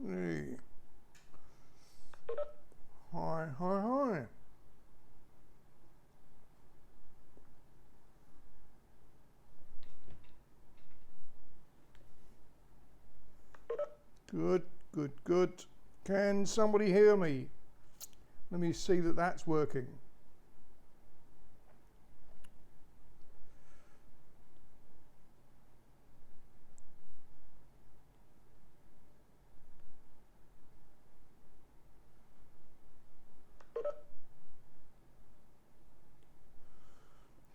Hey. Hi, hi, hi. Good, good, good. Can somebody hear me? Let me see that that's working.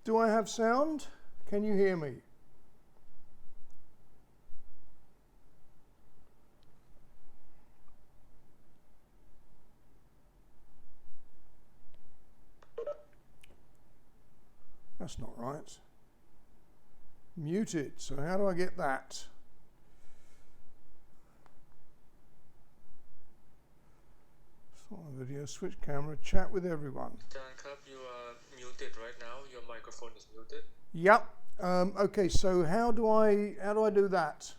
Do I have sound? Can you hear me? That's not right. Muted. So how do I get that? Start video, switch camera, chat with everyone. Dan Club, you are muted right now. Your microphone is muted. Yep. Okay, so how do I do that?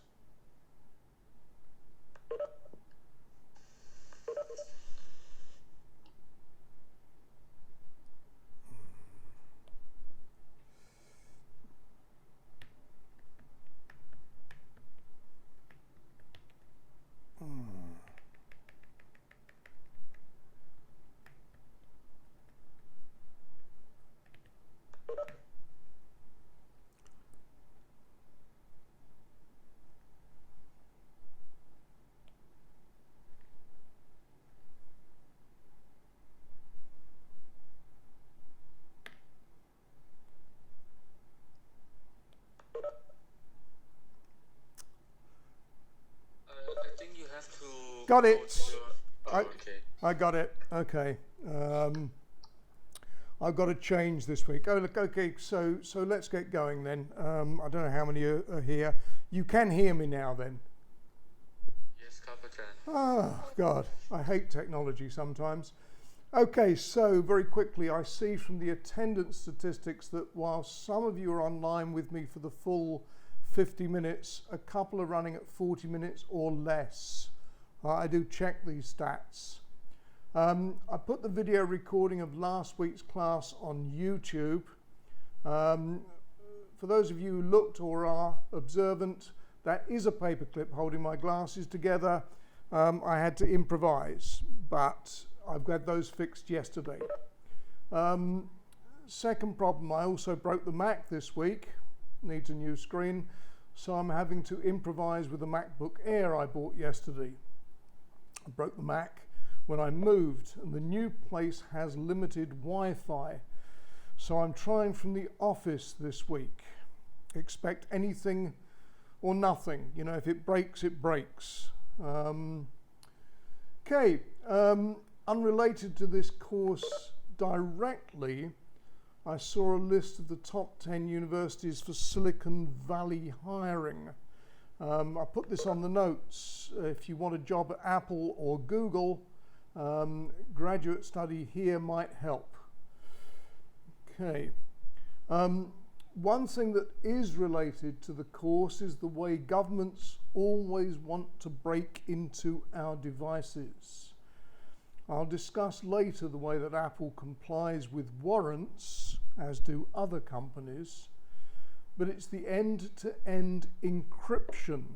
I think you have to. Got it. Go to your, okay. I got it. Okay. I've got to change this week. Oh, look. Okay. So let's get going then. I don't know how many are here. You can hear me now then. Yes, Kappa can. Oh God, I hate technology sometimes. Okay, so very quickly, I see from the attendance statistics that while some of you are online with me for the full 50 minutes, a couple are running at 40 minutes or less. I do check these stats. I put the video recording of last week's class on YouTube. For those of you who looked or are observant, that is a paperclip holding my glasses together. I had to improvise, but I've got those fixed yesterday. Second problem, I also broke the Mac this week. Needs a new screen, so I'm having to improvise with the MacBook Air I bought yesterday. I broke the Mac when I moved, and the new place has limited Wi-Fi, so I'm trying from the office this week. Expect anything or nothing. You know, if it breaks, it breaks. Okay. Unrelated to this course directly, I saw a list of the top 10 universities for Silicon Valley hiring. I put this on the notes. If you want a job at Apple or Google, graduate study here might help. Okay. One thing that is related to the course is the way governments always want to break into our devices. I'll discuss later the way that Apple complies with warrants, as do other companies, but it's the end-to-end encryption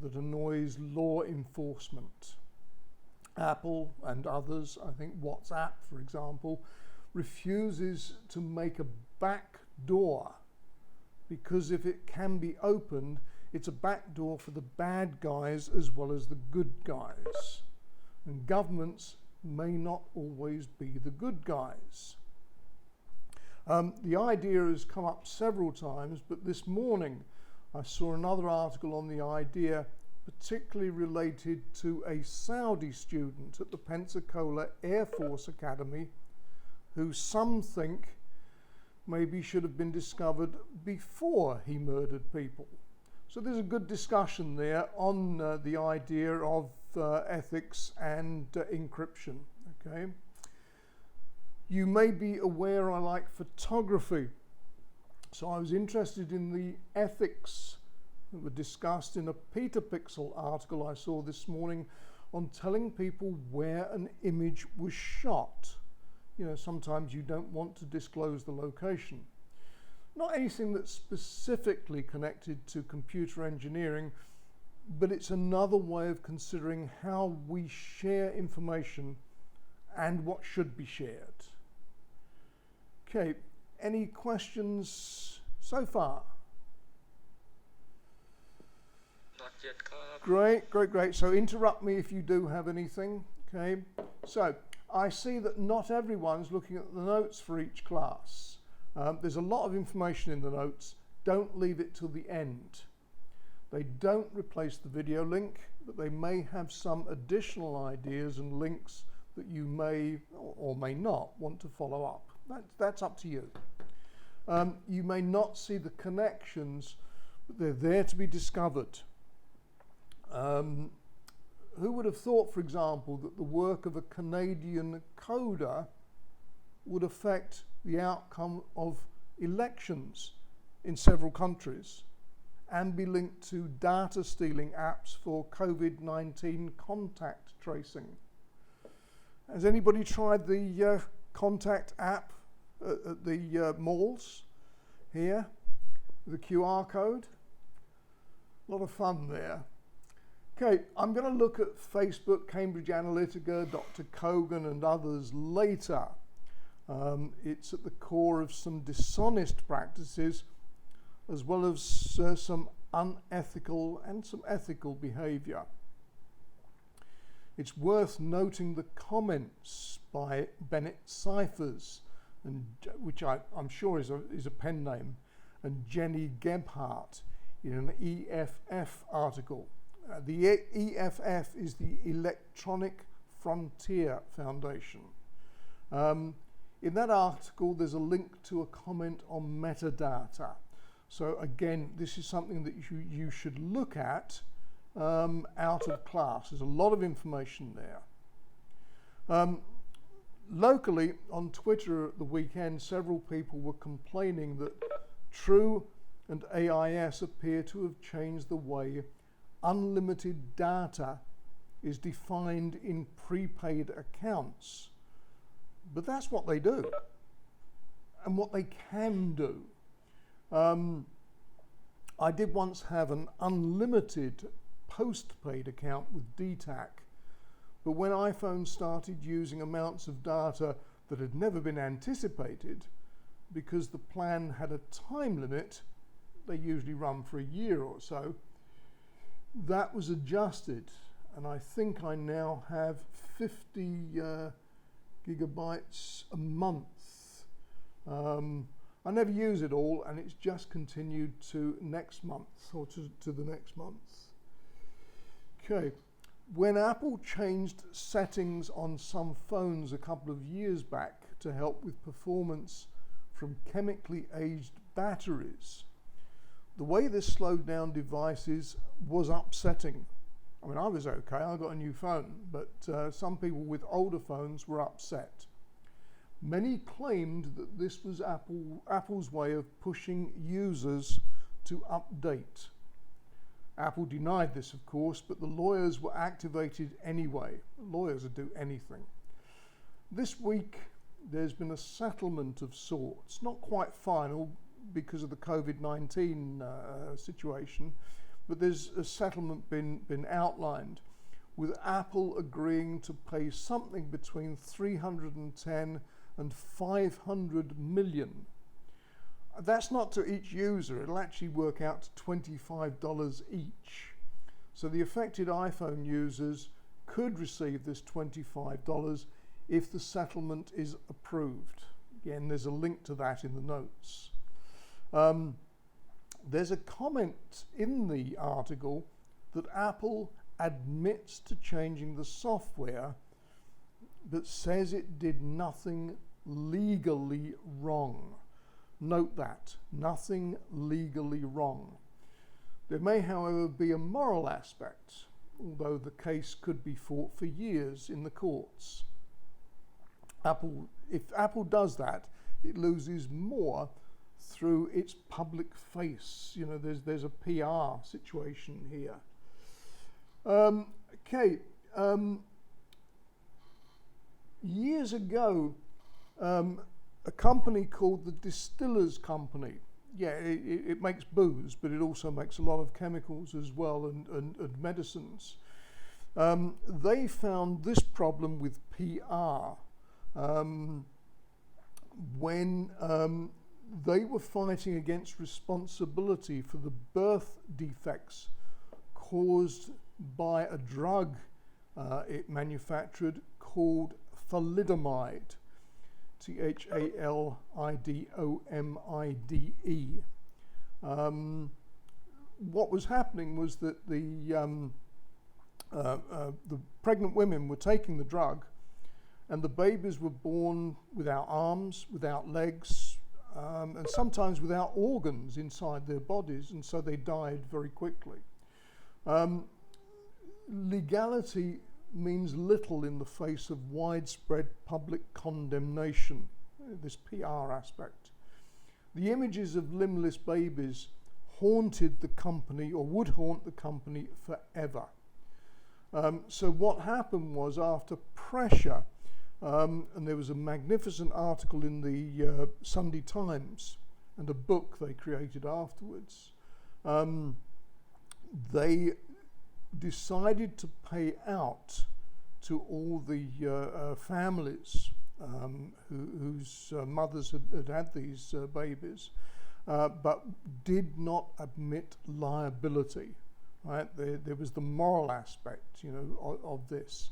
that annoys law enforcement. Apple and others, I think WhatsApp, for example, refuses to make a back door because if it can be opened, it's a back door for the bad guys as well as the good guys. And governments may not always be the good guys. The idea has come up several times, but this morning I saw another article on the idea particularly related to a Saudi student at the Pensacola Air Force Academy who some think maybe should have been discovered before he murdered people. So there's a good discussion there on the idea of ethics and encryption. Okay. You may be aware I like photography, so I was interested in the ethics that were discussed in a Peter Pixel article I saw this morning on telling people where an image was shot. You know, sometimes you don't want to disclose the location. Not anything that's specifically connected to computer engineering, but it's another way of considering how we share information and what should be shared. Okay, any questions so far? Not yet, Club. Great. So interrupt me if you do have anything, okay? So I see that not everyone's looking at the notes for each class. There's a lot of information in the notes. Don't leave it till the end. They don't replace the video link, but they may have some additional ideas and links that you may or may not want to follow up. That's up to you. You may not see the connections, but they're there to be discovered. Who would have thought, for example, that the work of a Canadian coder would affect the outcome of elections in several countries and be linked to data stealing apps for COVID-19 contact tracing? Has anybody tried the contact app at the malls here? The QR code? A lot of fun there. Okay, I'm going to look at Facebook, Cambridge Analytica, Dr. Kogan and others later. It's at the core of some dishonest practices as well as some unethical and some ethical behavior. It's worth noting the comments by Bennett Cyphers, which I'm sure is a pen name, and Jenny Gebhardt in an EFF article. The EFF is the Electronic Frontier Foundation. In that article, there's a link to a comment on metadata. So again, this is something that you should look at out of class. There's a lot of information there. Locally, on Twitter at the weekend, several people were complaining that True and AIS appear to have changed the way unlimited data is defined in prepaid accounts. But that's what they do and what they can do. I did once have an unlimited postpaid account with DTAC, but when iPhone started using amounts of data that had never been anticipated, because the plan had a time limit, they usually run for a year or so, that was adjusted, and I think I now have 50 gigabytes a month. I never use it all, and it's just continued to next month, or to the next month. Okay, when Apple changed settings on some phones a couple of years back to help with performance from chemically aged batteries, the way this slowed down devices was upsetting. I mean, I was okay, I got a new phone, but some people with older phones were upset. Many claimed that this was Apple's way of pushing users to update. Apple denied this, of course, but the lawyers were activated anyway. Lawyers would do anything. This week, there's been a settlement of sorts, not quite final because of the COVID-19 situation, but there's a settlement been outlined, with Apple agreeing to pay something between 310 and 500 million. That's not to each user, it'll actually work out to $25 each. So the affected iPhone users could receive this $25 if the settlement is approved. Again, there's a link to that in the notes. There's a comment in the article that Apple admits to changing the software, but says it did nothing legally wrong. Note that, nothing legally wrong. There may, however, be a moral aspect, although the case could be fought for years in the courts. If Apple does that, it loses more through its public face. You know, there's a PR situation here. Okay, years ago, a company called the Distillers Company. Yeah, it makes booze, but it also makes a lot of chemicals as well, and medicines. They found this problem with PR when they were fighting against responsibility for the birth defects caused by a drug it manufactured called thalidomide, Thalidomide. What was happening was that the pregnant women were taking the drug, and the babies were born without arms, without legs, and sometimes without organs inside their bodies, and so they died very quickly. Legality means little in the face of widespread public condemnation, this PR aspect. The images of limbless babies haunted the company, or would haunt the company, forever. So what happened was, after pressure, and there was a magnificent article in the Sunday Times and a book they created afterwards, they decided to pay out to all the families whose mothers had these babies, but did not admit liability. Right? There was the moral aspect, of this,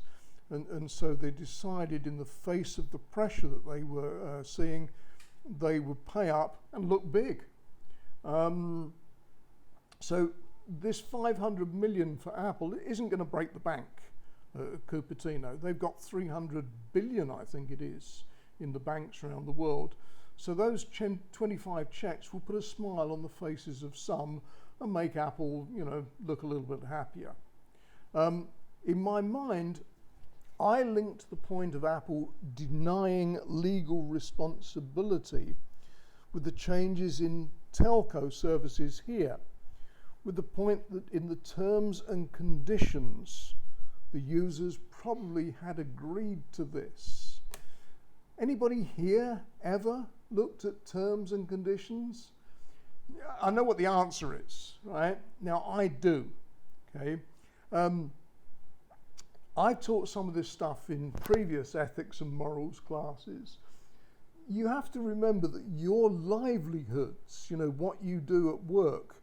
and so they decided, in the face of the pressure that they were seeing, they would pay up and look big. So this 500 million for Apple isn't going to break the bank. Cupertino, they've got 300 billion, I think it is, in the banks around the world. So those 25 checks will put a smile on the faces of some and make Apple, look a little bit happier. In my mind, I linked the point of Apple denying legal responsibility with the changes in telco services here, with the point that in the terms and conditions, the users probably had agreed to this. Anybody here ever looked at terms and conditions? I know what the answer is, right? Now, I do, okay? I taught some of this stuff in previous ethics and morals classes. You have to remember that your livelihoods, what you do at work,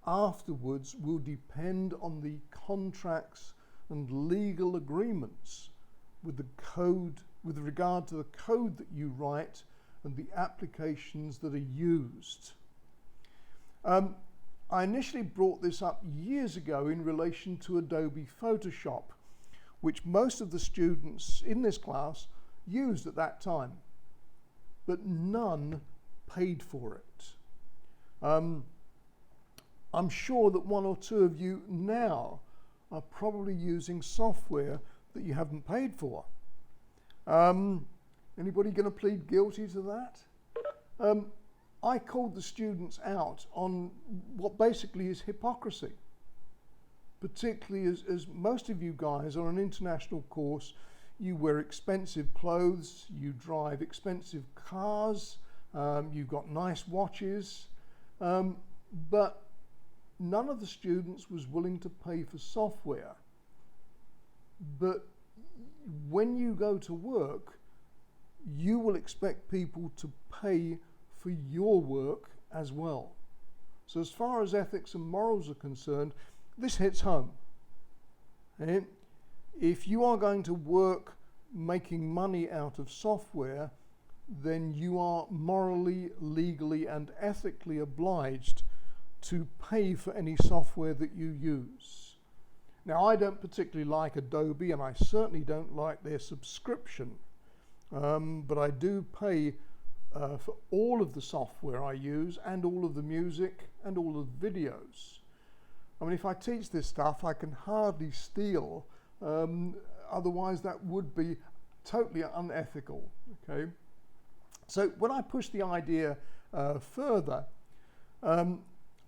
afterwards will depend on the contracts and legal agreements with the code, with regard to the code that you write and the applications that are used. I initially brought this up years ago in relation to Adobe Photoshop, which most of the students in this class used at that time, but none paid for it. I'm sure that one or two of you now are probably using software that you haven't paid for. Anybody going to plead guilty to that? I called the students out on what basically is hypocrisy, particularly as most of you guys are an international course. You wear expensive clothes, you drive expensive cars, you've got nice watches, but none of the students was willing to pay for software. But when you go to work, you will expect people to pay for your work as well. So as far as ethics and morals are concerned, this hits home. And if you are going to work making money out of software, then you are morally, legally, and ethically obliged to pay for any software that you use. Now, I don't particularly like Adobe, and I certainly don't like their subscription, but I do pay for all of the software I use, and all of the music, and all of the videos. I mean, if I teach this stuff, I can hardly steal, otherwise that would be totally unethical, okay? So when I pushed the idea further,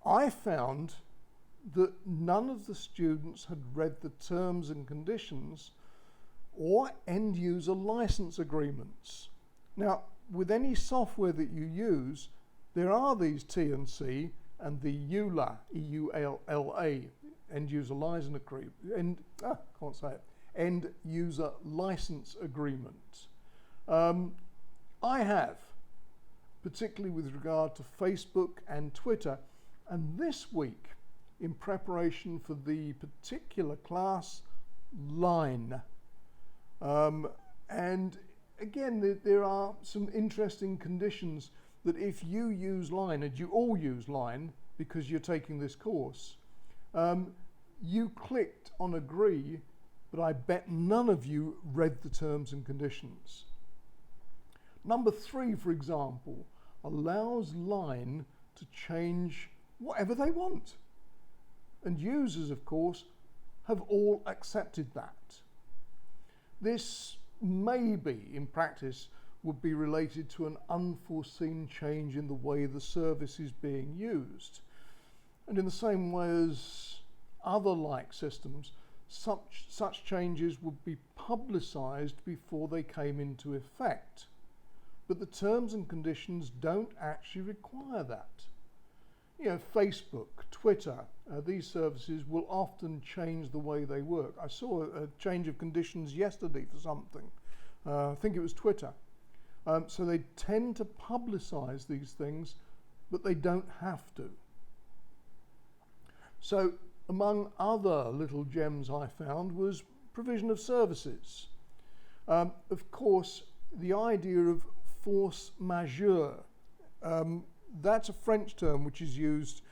I found that none of the students had read the terms and conditions or end user license agreements. Now, with any software that you use, there are these T&C and the EULA, E-U-L-L-A, end user license agreement, end user license agreement. I have, particularly with regard to Facebook and Twitter, and this week, in preparation for the particular class, Line. And again, there are some interesting conditions that if you use Line, and you all use Line because you're taking this course, you clicked on agree, but I bet none of you read the terms and conditions. Number 3, for example, allows Line to change whatever they want. And users, of course, have all accepted that. This maybe, in practice, would be related to an unforeseen change in the way the service is being used. And in the same way as other like systems, such changes would be publicized before they came into effect. But the terms and conditions don't actually require that. You know, Facebook, Twitter, these services will often change the way they work. I saw a change of conditions yesterday for something. I think it was Twitter. So they tend to publicize these things, but they don't have to. So among other little gems I found was provision of services. Of course, the idea of force majeure, that's a French term which is used,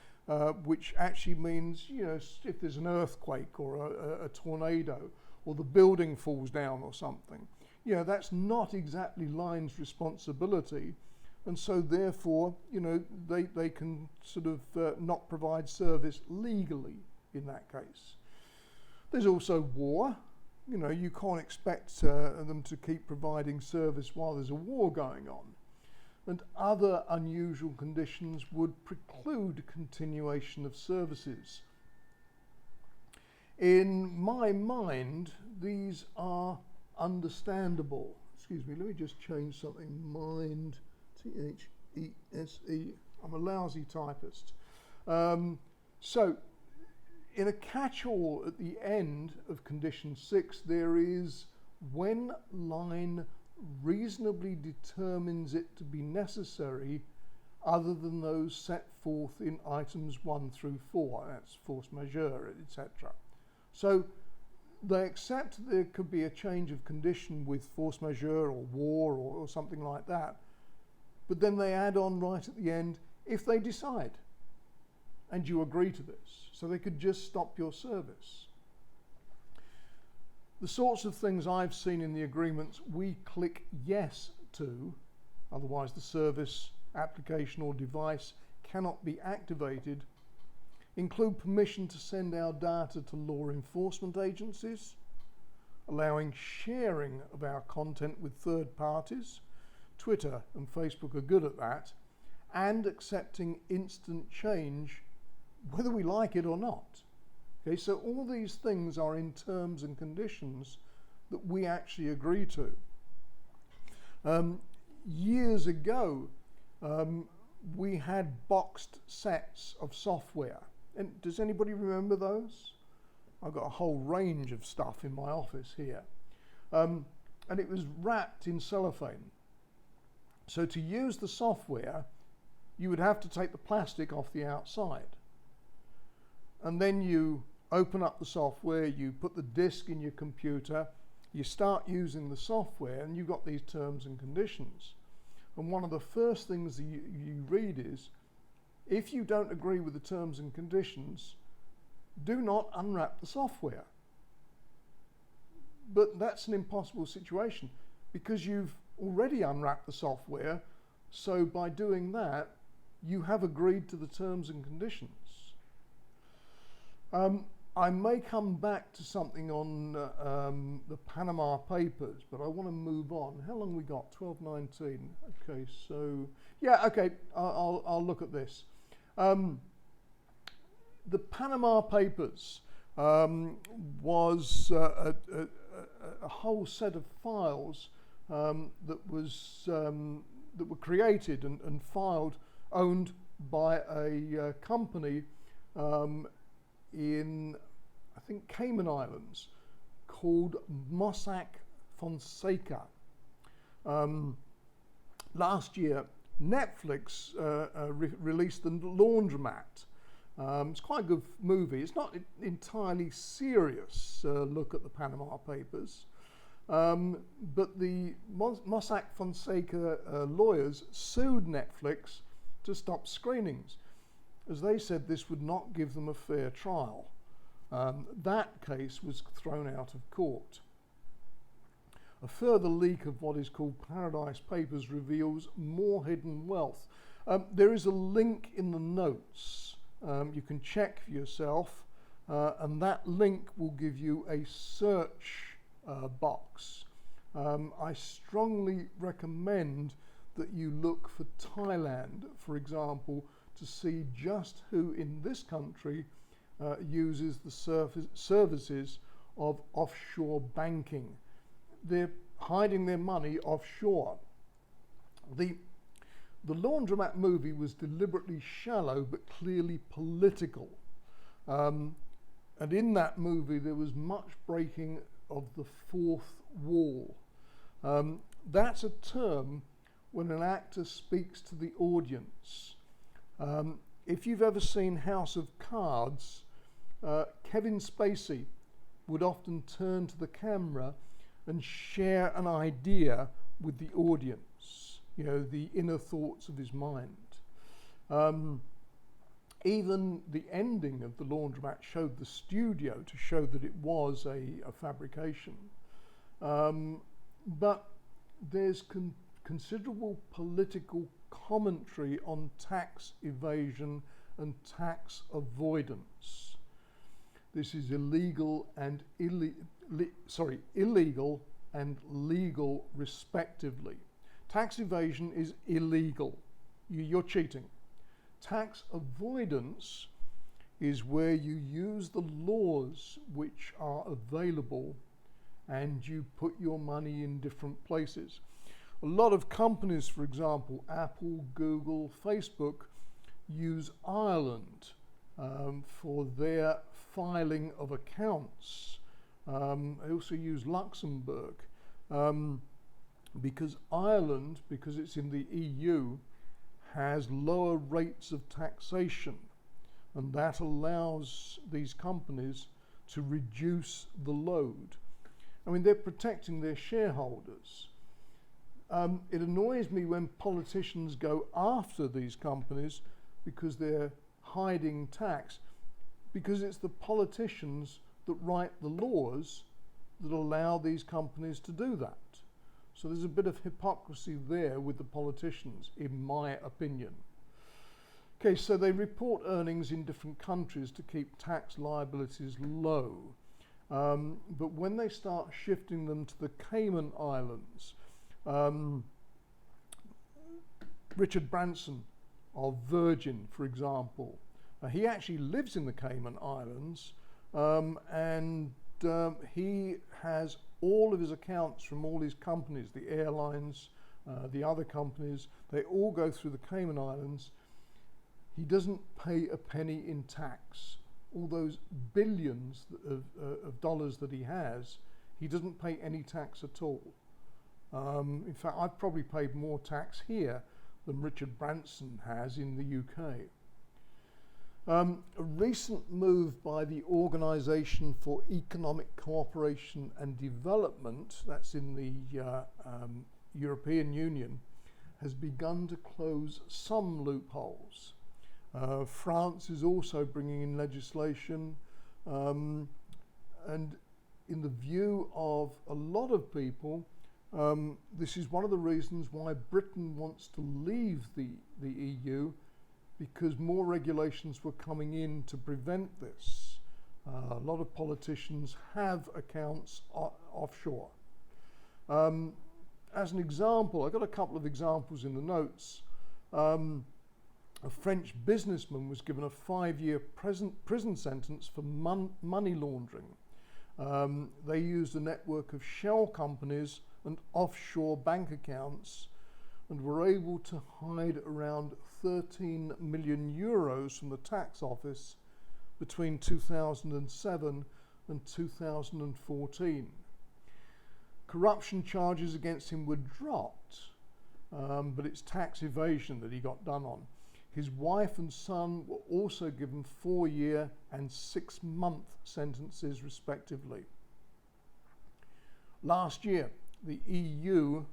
which actually means, you know, if there's an earthquake or a tornado or the building falls down or something, you know, that's not exactly Line's responsibility. And so therefore, you know, they can sort of not provide service legally in that case. There's also war. You know, you can't expect them to keep providing service while there's a war going on. And other unusual conditions would preclude continuation of services. In my mind, these are understandable. Excuse me, let me just change something. Mind, T-H-E-S-E. I'm a lousy typist. So, in a catch-all at the end of condition 6, there is when Line reasonably determines it to be necessary other than those set forth in items 1 through 4, that's force majeure, etc. So they accept there could be a change of condition with force majeure or war or something like that, but then they add on right at the end, if they decide, and you agree to this, so they could just stop your service. The sorts of things I've seen in the agreements we click yes to, otherwise the service, application or device cannot be activated, include permission to send our data to law enforcement agencies, allowing sharing of our content with third parties, Twitter and Facebook are good at that, and accepting instant change whether we like it or not. Okay, so all these things are in terms and conditions that we actually agree to. Years ago, we had boxed sets of software. And does anybody remember those? I've got a whole range of stuff in my office here. And it was wrapped in cellophane. So to use the software, you would have to take the plastic off the outside. And then you open up the software, you put the disk in your computer, you start using the software, and you've got these terms and conditions. And one of the first things that you read is, if you don't agree with the terms and conditions, do not unwrap the software. But that's an impossible situation because you've already unwrapped the software, so by doing that, you have agreed to the terms and conditions. I may come back to something on the Panama Papers, but I want to move on. How long we got? 12:19. Okay, so yeah, okay. I'll look at this. The Panama Papers was a whole set of files that were created and filed, owned by a company in, I think, Cayman Islands, called Mossack Fonseca. Last year, Netflix released The Laundromat. It's quite a good movie. It's not entirely serious look at the Panama Papers, but the Mossack Fonseca lawyers sued Netflix to stop screenings, as they said this would not give them a fair trial. That case was thrown out of court. A further leak of what is called Paradise Papers reveals more hidden wealth. There is a link in the notes. You can check for yourself, and that link will give you a search box. I strongly recommend that you look for Thailand, for example, to see just who in this country uses the services of offshore banking. They're hiding their money offshore. The Laundromat movie was deliberately shallow but clearly political. And in that movie there was much breaking of the fourth wall. That's a term when an actor speaks to the audience. If you've ever seen House of Cards, Kevin Spacey would often turn to the camera and share an idea with the audience, you know, the inner thoughts of his mind. Even the ending of The Laundromat showed the studio to show that it was a fabrication. But there's considerable political commentary on tax evasion and tax avoidance. This is illegal and illegal and legal respectively. Tax evasion is illegal. You're cheating. Tax avoidance is where you use the laws which are available and you put your money in different places. A lot of companies, for example, Apple, Google, Facebook, use Ireland for their filing of accounts. They also use Luxembourg because Ireland, because it's in the EU, has lower rates of taxation, and that allows these companies to reduce the load. I mean, they're protecting their shareholders. It annoys me when politicians go after these companies because they're hiding tax, because it's the politicians that write the laws that allow these companies to do that. So there's a bit of hypocrisy there with the politicians, in my opinion. Okay, so they report earnings in different countries to keep tax liabilities low. But when they start shifting them to the Cayman Islands, Richard Branson of Virgin, for example, he actually lives in the Cayman Islands, and he has all of his accounts from all his companies, the airlines, the other companies, they all go through the Cayman Islands. He doesn't pay a penny in tax. All those billions of dollars that he has, he doesn't pay any tax at all. In fact, I've probably paid more tax here than Richard Branson has in the UK. A recent move by the Organisation for Economic Cooperation and Development, that's in the European Union, has begun to close some loopholes. France is also bringing in legislation, and in the view of a lot of people, this is one of the reasons why Britain wants to leave the EU, because more regulations were coming in to prevent this. A lot of politicians have accounts offshore. As an example, I've got a couple of examples in the notes. A French businessman was given a 5-year prison sentence for money laundering. They used a network of shell companies and offshore bank accounts and were able to hide around 13 million euros from the tax office between 2007 and 2014. Corruption charges against him were dropped, but it's tax evasion that he got done on. His wife and son were also given 4-year and 6-month sentences respectively. Last year, the EU,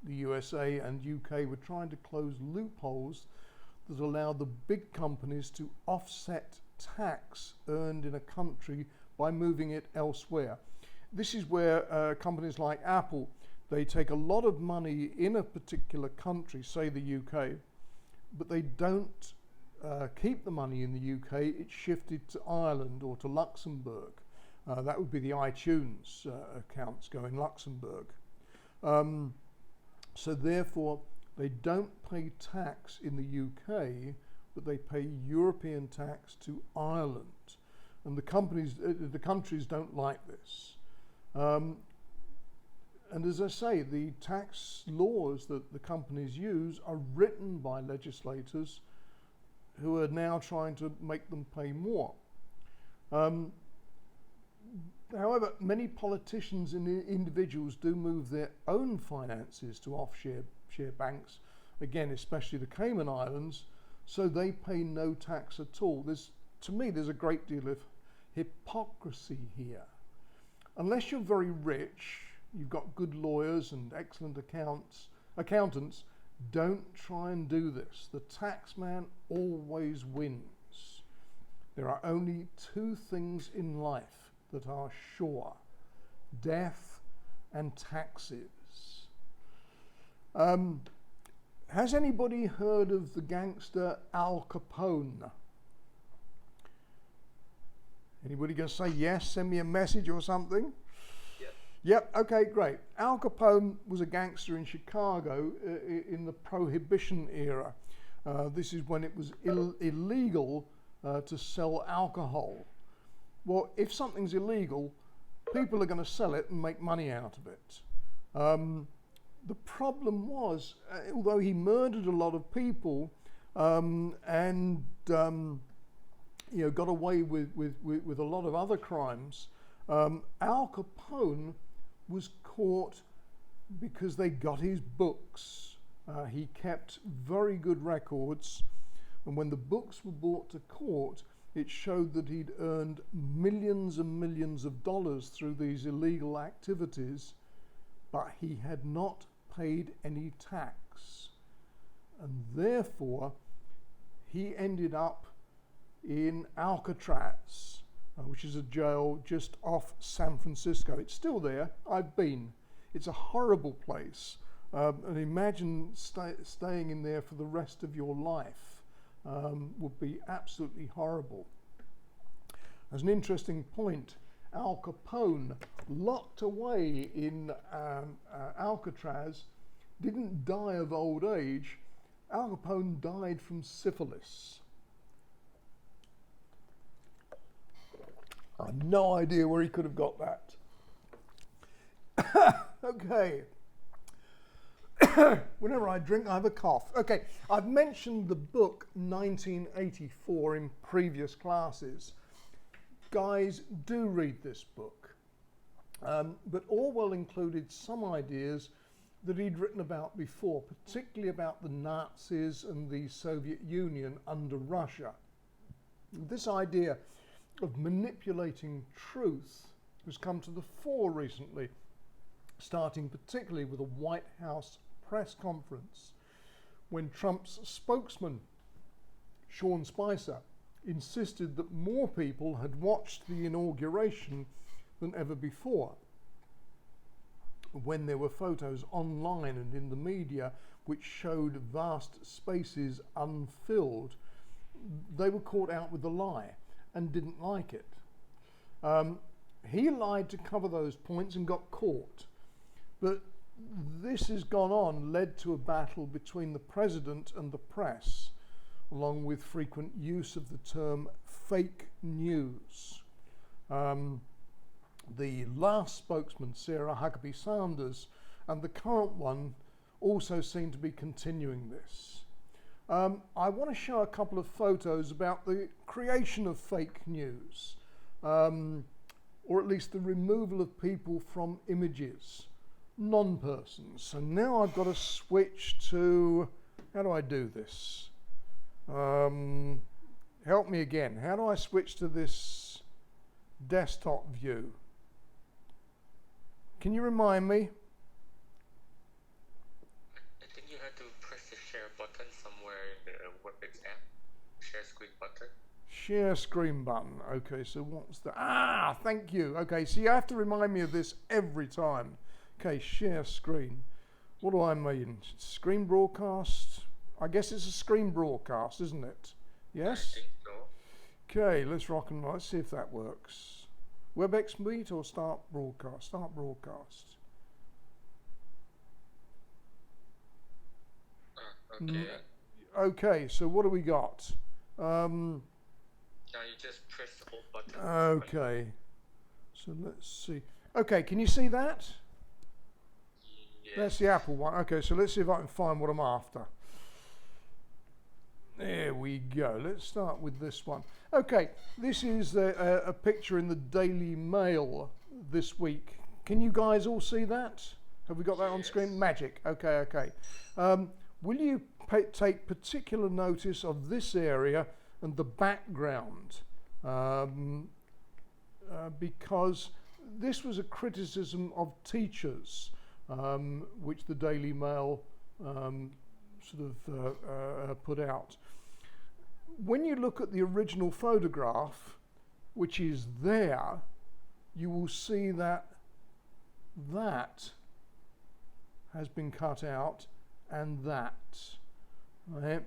the USA and UK were trying to close loopholes that allowed the big companies to offset tax earned in a country by moving it elsewhere. This is where companies like Apple, they take a lot of money in a particular country, say the UK, but they don't keep the money in the UK. It's shifted to Ireland or to Luxembourg. That would be the iTunes accounts go in Luxembourg. So therefore, they don't pay tax in the UK, but they pay European tax to Ireland. And the countries don't like this. And as I say, the tax laws that the companies use are written by legislators who are now trying to make them pay more. However, many politicians and individuals do move their own finances to offshore banks, again, especially the Cayman Islands, so they pay no tax at all. To me, there's a great deal of hypocrisy here. Unless you're very rich, you've got good lawyers and excellent accountants, don't try and do this. The tax man always wins. There are only 2 things in life that are sure: death and taxes. Has anybody heard of the gangster Al Capone? Anybody gonna say yes? Send me a message or something? Yep, okay, great. Al Capone was a gangster in Chicago in the Prohibition era. This is when it was illegal to sell alcohol. Well, if something's illegal, people are going to sell it and make money out of it. The problem was, although he murdered a lot of people and got away with a lot of other crimes, Al Capone was caught because they got his books. He kept very good records, and when the books were brought to court, it showed that he'd earned millions and millions of dollars through these illegal activities, but he had not paid any tax. And therefore, he ended up in Alcatraz, which is a jail just off San Francisco. It's still there. I've been. It's a horrible place. And imagine staying in there for the rest of your life. Would be absolutely horrible. As an interesting point, Al Capone, locked away in Alcatraz, didn't die of old age. Al Capone died from syphilis. I have no idea where he could have got that. Okay. Whenever I drink, I have a cough. Okay, I've mentioned the book 1984 in previous classes. Guys, do read this book. But Orwell included some ideas that he'd written about before, particularly about the Nazis and the Soviet Union under Russia. This idea of manipulating truth has come to the fore recently, starting particularly with a White House press conference when Trump's spokesman, Sean Spicer, insisted that more people had watched the inauguration than ever before. When there were photos online and in the media which showed vast spaces unfilled, they were caught out with a lie and didn't like it. He lied to cover those points and got caught. But this has gone on, led to a battle between the president and the press, along with frequent use of the term fake news. the last spokesman, Sarah Huckabee Sanders, and the current one also seem to be continuing this. I want to show a couple of photos about the creation of fake news, or at least the removal of people from images, non-persons. So now I've got to switch to, how do I do this? Help me again. How do I switch to this desktop view? Can you remind me? I think you had to press the share button somewhere in the WebEx app. Share screen button. Share screen button. Okay, so what's that? Ah, thank you. Okay, so you have to remind me of this every time. Okay, share screen. What do I mean? Screen broadcast? I guess it's a screen broadcast, isn't it? Yes? I think so. Okay, let's rock and roll. Let's see if that works. WebEx Meet or start broadcast? Start broadcast. Okay. Okay, so what do we got? Now you just press the whole button. Okay, so let's see. Okay, can you see that? Yes. That's the Apple one. Okay, so let's see if I can find what I'm after. There we go. Let's start with this one. Okay, this is a picture in the Daily Mail this week. Can you guys all see that? Have we got that on screen? Magic. Okay, okay. Will you take particular notice of this area and the background? Because this was a criticism of teachers, which the Daily Mail put out. When you look at the original photograph, which is there, you will see that that has been cut out and that, right?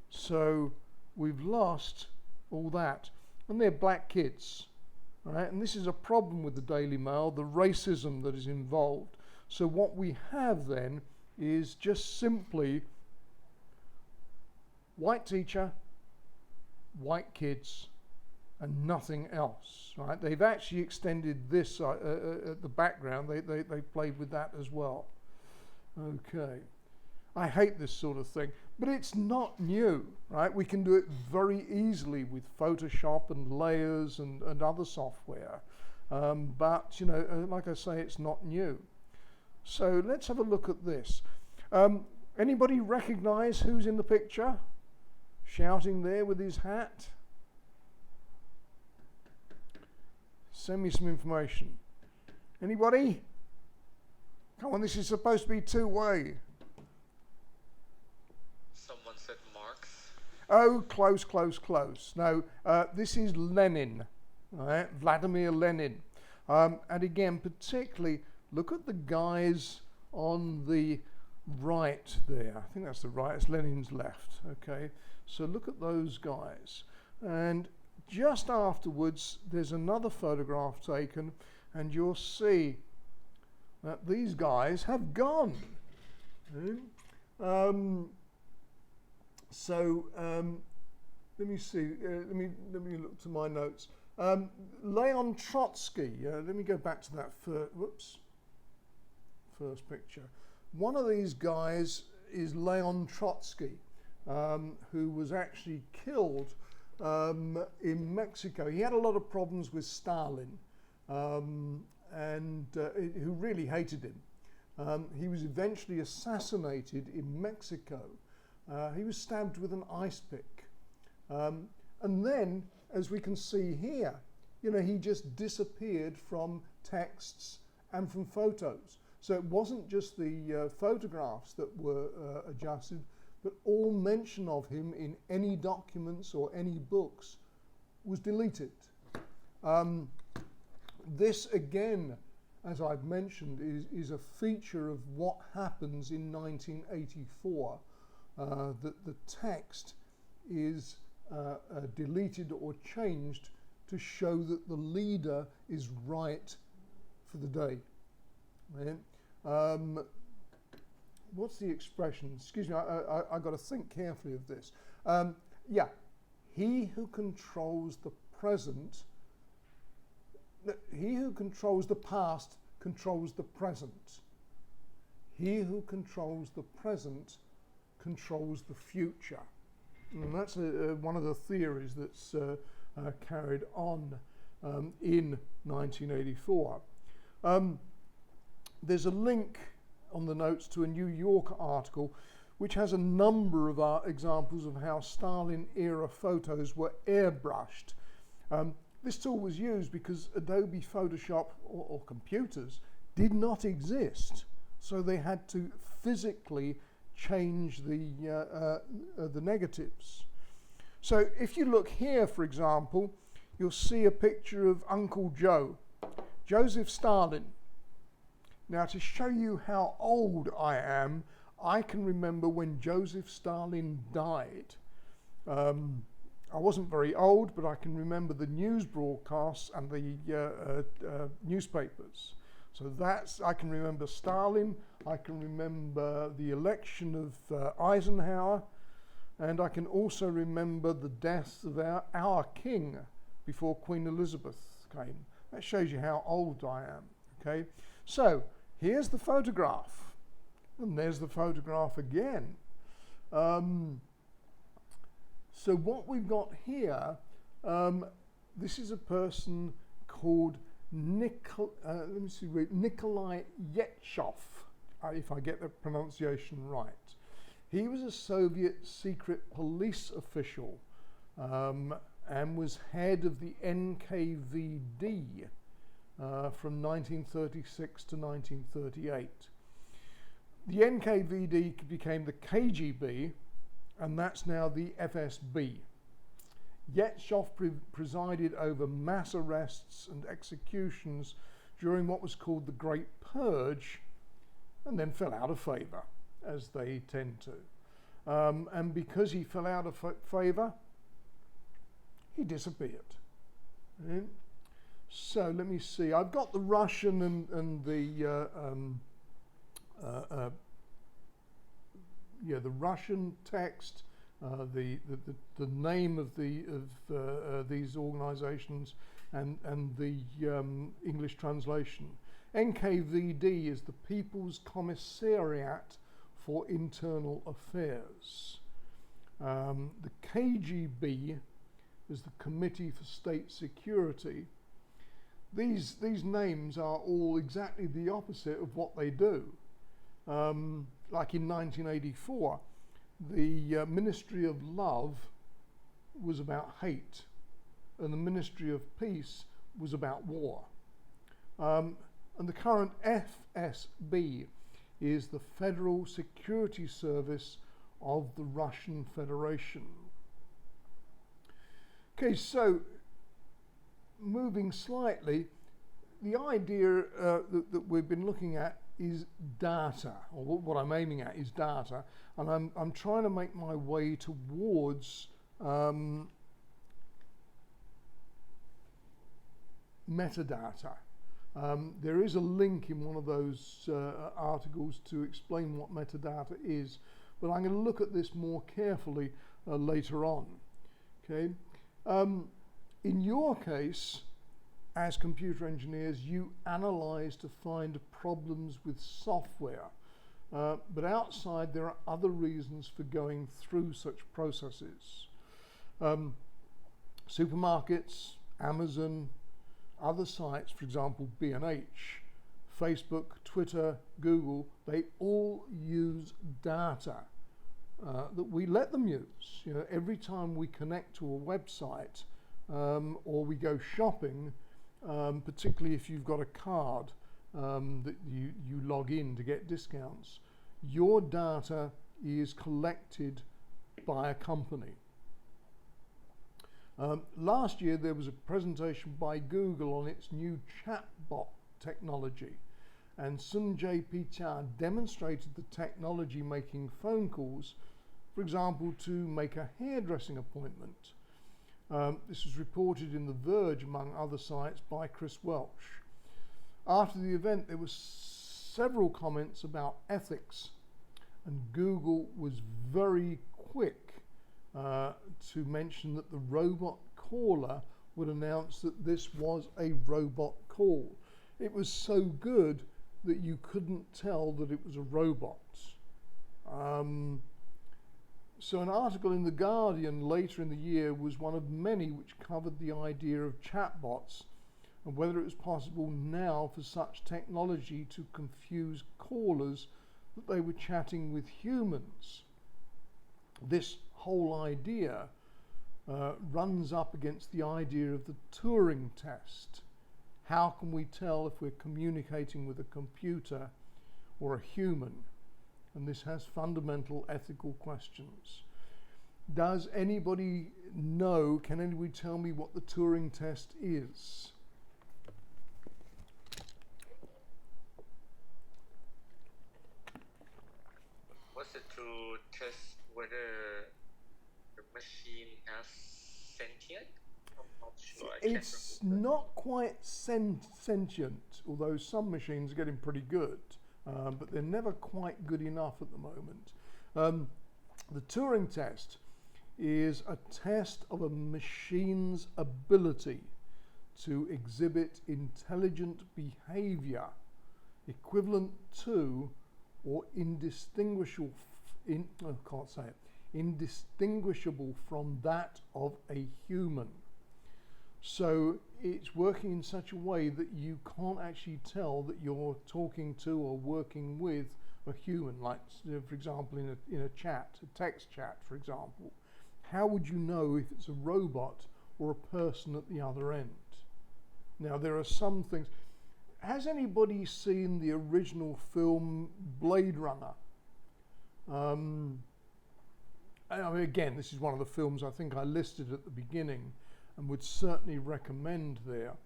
So we've lost all that, and they're black kids, right? And this is a problem with the Daily Mail, the racism that is involved. So what we have then is just simply white teacher, white kids, and nothing else, right? They've actually extended this at the background. They played with that as well. Okay. I hate this sort of thing, but it's not new, right? We can do it very easily with Photoshop and layers and other software. But, you know, like I say, it's not new. So let's have a look at this. Anybody recognize who's in the picture? Shouting there with his hat. Send me some information. Anybody? Come on, this is supposed to be two-way. Someone said Marx. Oh, close, close, close. No, this is Lenin, right? Vladimir Lenin. And again, particularly, look at the guys on the right there. I think that's the right, it's Lenin's left, okay? So look at those guys. And just afterwards, there's another photograph taken, and you'll see that these guys have gone. Let me see, let me look to my notes. Leon Trotsky, let me go back to that first picture. One of these guys is Leon Trotsky, who was actually killed in Mexico. He had a lot of problems with Stalin, who really hated him. He was eventually assassinated in Mexico. He was stabbed with an ice pick. And then, as we can see here, you know, he just disappeared from texts and from photos. So it wasn't just the photographs that were adjusted, but all mention of him in any documents or any books was deleted. This again, as I've mentioned, is a feature of what happens in 1984, that the text is deleted or changed to show that the leader is right for the day. Right? What's the expression? Excuse me, I've got to think carefully of this. Yeah, he who controls the present. he who controls the past controls the present. He who controls the present controls the future. And that's one of the theories that's carried on in 1984. There's a link on the notes to a New Yorker article which has a number of examples of how Stalin-era photos were airbrushed. This tool was used because Adobe Photoshop or computers did not exist, so they had to physically change the negatives. So if you look here, for example, you'll see a picture of Uncle Joe, Joseph Stalin. Now, to show you how old I am, I can remember when Joseph Stalin died. I wasn't very old, but I can remember the news broadcasts and the newspapers. So I can remember Stalin, I can remember the election of Eisenhower, and I can also remember the death of our king before Queen Elizabeth came. That shows you how old I am, okay? So here's the photograph, and there's the photograph again. So what we've got here, this is a person called Nikolai Yetshov, if I get the pronunciation right. He was a Soviet secret police official and was head of the NKVD from 1936 to 1938. The NKVD became the KGB, and that's now the FSB. Yetshov presided over mass arrests and executions during what was called the Great Purge, and then fell out of favor, as they tend to. And because he fell out of favor, he disappeared. Right? So let me see. I've got the Russian and the the Russian text, the name of these organizations, and the English translation. NKVD is the People's Commissariat for Internal Affairs. The KGB is the Committee for State Security. These names are all exactly the opposite of what they do. Like in 1984, the Ministry of Love was about hate, and the Ministry of Peace was about war. And the current FSB is the Federal Security Service of the Russian Federation. Okay, so moving slightly, the idea that we've been looking at is data, or what I'm aiming at is data, and I'm trying to make my way towards metadata. There is a link in one of those articles to explain what metadata is, but I'm going to look at this more carefully later on. Okay. In your case, as computer engineers, you analyze to find problems with software, but outside there are other reasons for going through such processes. Supermarkets, Amazon, other sites, for example B&H, Facebook, Twitter, Google, they all use data that we let them use. You know, every time we connect to a website or we go shopping, particularly if you've got a card that you log in to get discounts, your data is collected by a company. Last year there was a presentation by Google on its new chatbot technology, and Sanjay Pichai demonstrated the technology making phone calls, for example, to make a hairdressing appointment. This was reported in The Verge, among other sites, by Chris Welch. After the event, there were several comments about ethics, and Google was very quick to mention that the robot caller would announce that this was a robot call. It was so good that you couldn't tell that it was a robot. So an article in The Guardian later in the year was one of many which covered the idea of chatbots and whether it was possible now for such technology to confuse callers that they were chatting with humans. This whole idea runs up against the idea of the Turing test. How can we tell if we're communicating with a computer or a human? And this has fundamental ethical questions. Does anybody know, can anybody tell me what the Turing test is? Was it to test whether the machine has sentient? I'm not sure. It's not quite sentient, although some machines are getting pretty good, but they're never quite good enough at the moment. The Turing test is a test of a machine's ability to exhibit intelligent behavior equivalent to or indistinguishable from that of a human. So it's working in such a way that you can't actually tell that you're talking to or working with a human, like for example in a chat, a text chat for example. How would you know if it's a robot or a person at the other end? Now there are some things. Has anybody seen the original film Blade Runner? I mean, again, this is one of the films I think I listed at the beginning and would certainly recommend there.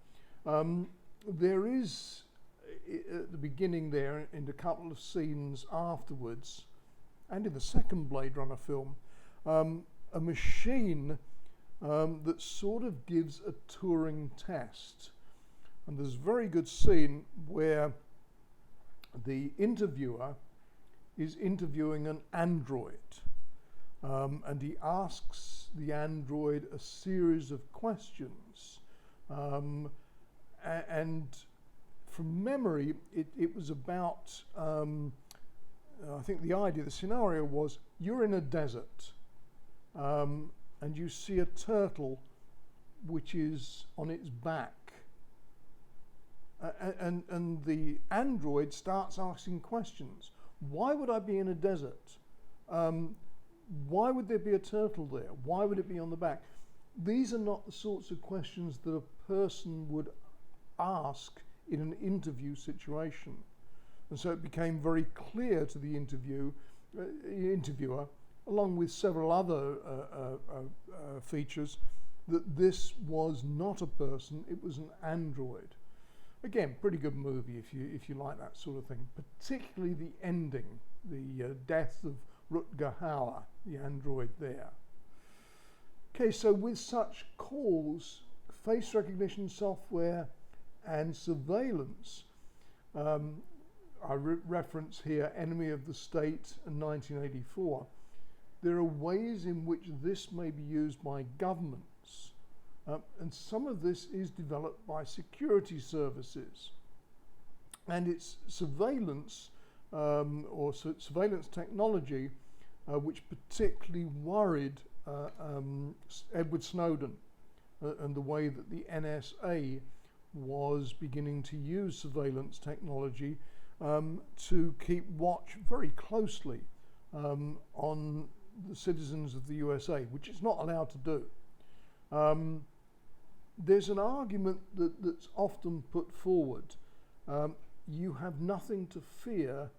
There is, at the beginning there, in a couple of scenes afterwards, and in the second Blade Runner film, a machine that sort of gives a Turing test. And there's a very good scene where the interviewer is interviewing an android. And he asks the android a series of questions. And from memory, it was about, I think the idea, the scenario was, you're in a desert and you see a turtle which is on its back. And the android starts asking questions. Why would I be in a desert? Why would there be a turtle there? Why would it be on the back? These are not the sorts of questions that a person would ask in an interview situation. And so it became very clear to the interviewer, along with several other features, that this was not a person, it was an android. Again, pretty good movie if you like that sort of thing, particularly the ending, the death of Rutger Hauer, the android there. Okay, so with such calls, face recognition software and surveillance, I reference here Enemy of the State in 1984, there are ways in which this may be used by governments. And some of this is developed by security services. And it's surveillance surveillance technology which particularly worried Edward Snowden and the way that the NSA was beginning to use surveillance technology to keep watch very closely on the citizens of the USA, which it's not allowed to do. There's an argument that's often put forward. You have nothing to fear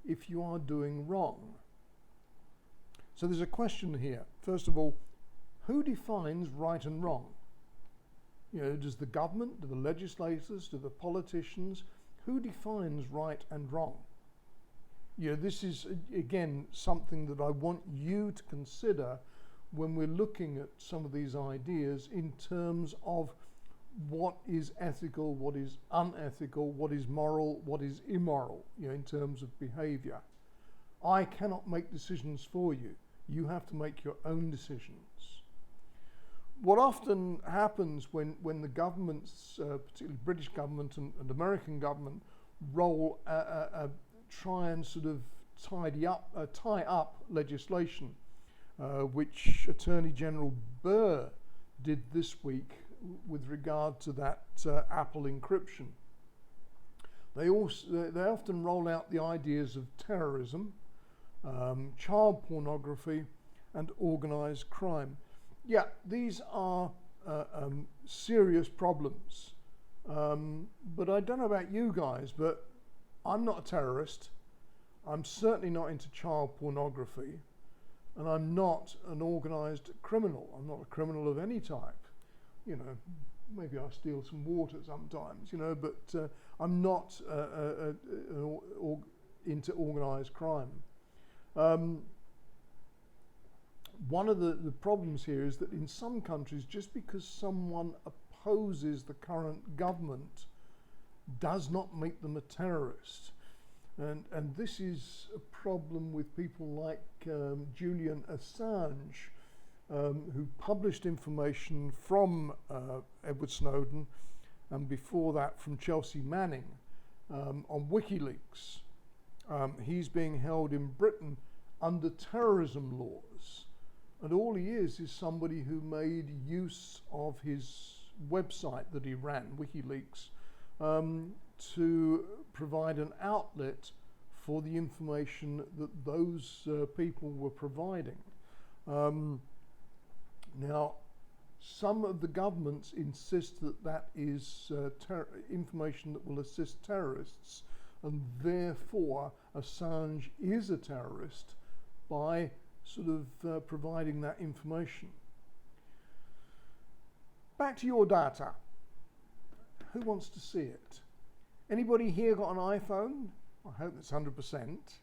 if you are doing wrong. So there's a question here. First of all, who defines right and wrong? You know, does the government, do the legislators, do the politicians? Who defines right and wrong? You know, this is, again, something that I want you to consider when we're looking at some of these ideas in terms of what is ethical, what is unethical, what is moral, what is immoral, you know, in terms of behavior. I cannot make decisions for you. You have to make your own decisions. what often happens when the governments, particularly British government and American government, try and sort of tie up legislation, which Attorney General Burr did this week with regard to that Apple encryption. They often roll out the ideas of terrorism, child pornography, and organised crime. Yeah, these are serious problems. But I don't know about you guys, but I'm not a terrorist. I'm certainly not into child pornography, and I'm not an organised criminal. I'm not a criminal of any type. You know, maybe I steal some water sometimes, you know, but I'm not into organised crime. One of the problems here is that in some countries, just because someone opposes the current government does not make them a terrorist. And this is a problem with people like Julian Assange, who published information from Edward Snowden, and before that from Chelsea Manning on WikiLeaks. He's being held in Britain under terrorism laws. And all he is somebody who made use of his website that he ran, WikiLeaks, to provide an outlet for the information that those people were providing. Now, some of the governments insist that that is information that will assist terrorists, and therefore Assange is a terrorist by sort of providing that information. Back to your data. Who wants to see it? Anybody here got an iPhone? I hope it's 100%.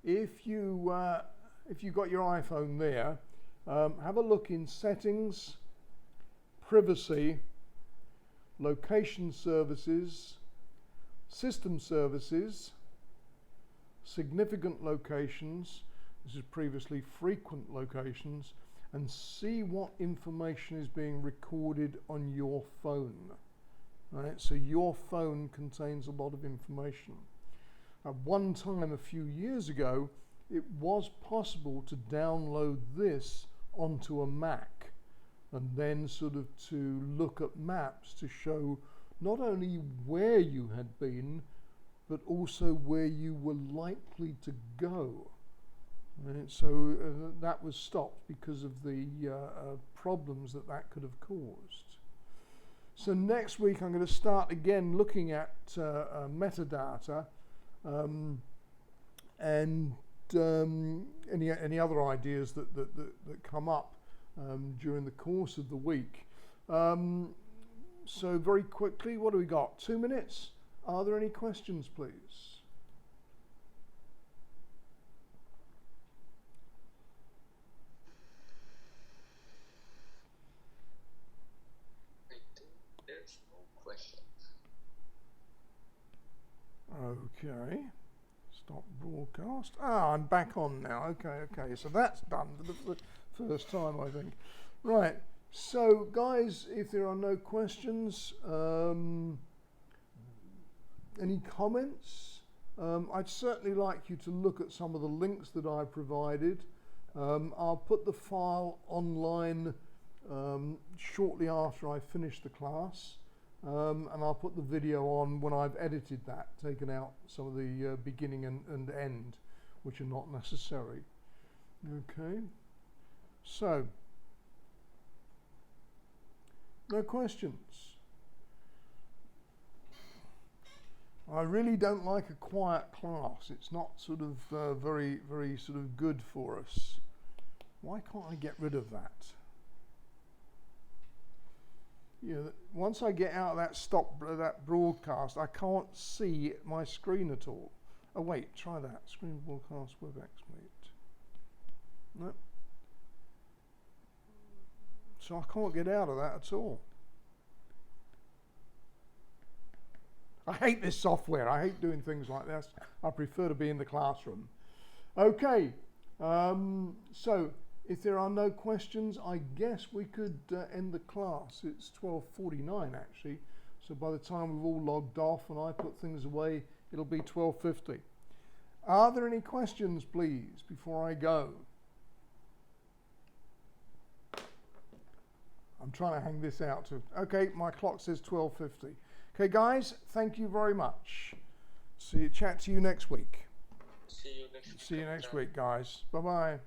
If you got your iPhone there, have a look in Settings, Privacy, Location Services, System Services, Significant Locations, this is previously Frequent Locations, and see what information is being recorded on your phone. Right? So your phone contains a lot of information. At one time, a few years ago, it was possible to download this onto a Mac and then sort of to look at maps to show not only where you had been, but also where you were likely to go. Right? So that was stopped because of the problems that could have caused. So next week I'm going to start again looking at metadata and any other ideas that come up during the course of the week. So very quickly, what do we got? 2 minutes? Are there any questions, please? I think there's no questions. Okay. Stop broadcast. I'm back on now. Okay. So that's done for the first time, I think. Right. So, guys, if there are no questions, any comments? I'd certainly like you to look at some of the links that I provided. I'll put the file online shortly after I finish the class, and I'll put the video on when I've edited that, taken out some of the beginning and end, which are not necessary. Okay, so no questions. I really don't like a quiet class. It's not sort of very sort of good for us. Why can't I get rid of that? You know, once I get out of that broadcast, I can't see my screen at all. Oh wait, try that. Screen broadcast WebEx, wait. No. So I can't get out of that at all. I hate this software. I hate doing things like this. I prefer to be in the classroom. Okay, so if there are no questions, I guess we could end the class. It's 12:49 actually, so by the time we've all logged off and I put things away, it'll be 12:50. Are there any questions, please, before I go? I'm trying to hang this out to, okay, my clock says 12:50. Okay, guys, thank you very much. Chat to you next week. See you next week. See you next week, guys. Bye-bye.